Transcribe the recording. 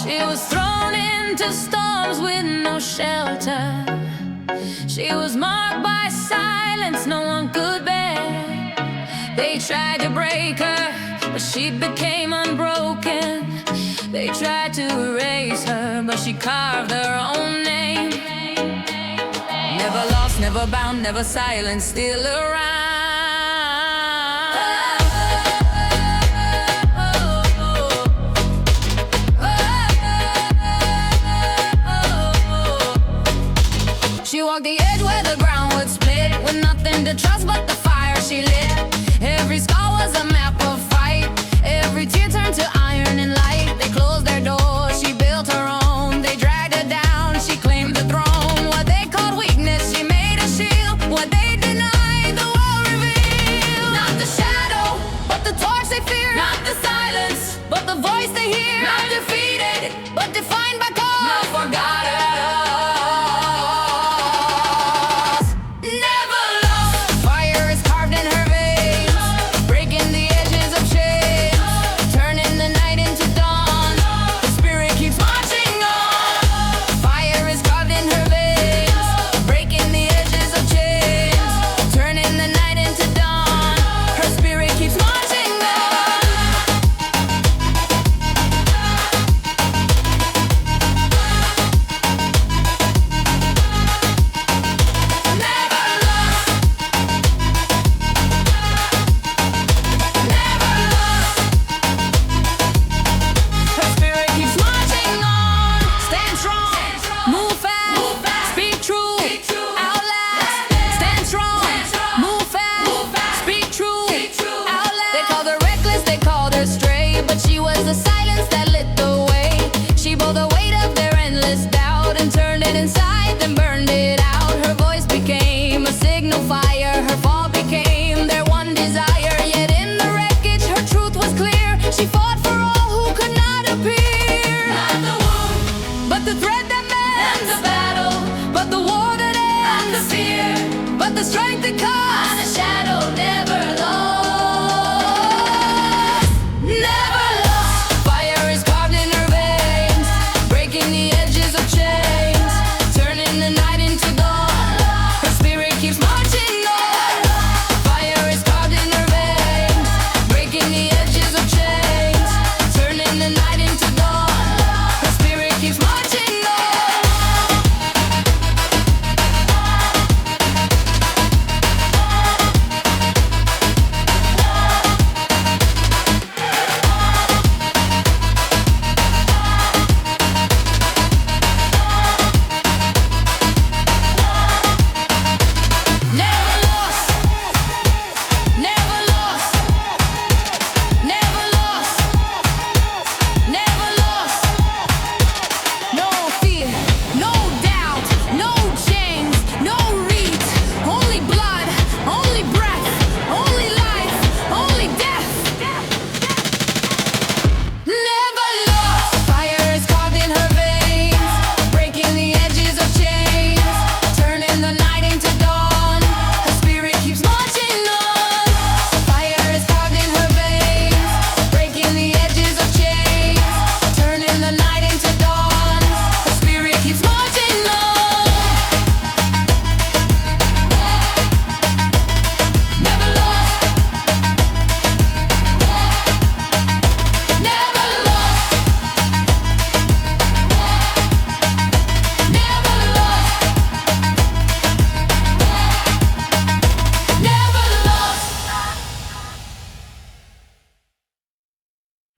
She was thrown into storms with no shelter. She was marked by silence no one could bear. They tried to break her, but she became unbroken. They tried to erase her, but she carved her own name. Never lost, never bound, never silent, still around. She walked the edge where the ground would split, with nothing to trust but the fire she lit. Every scar was a map of fight, every tear turned to iron and light. They closed their doors, she built her own. They dragged her down, she claimed the throne. What they called weakness, she made a shield. What they denied, the world revealed. Not the shadow, but the torch they fear. Not the silence, but the voice they hear. Not defeated, but defined by cause. Not forgotten. But she was the silence that lit the way. She bore the weight of their endless doubt and turned it inside, then burned it out.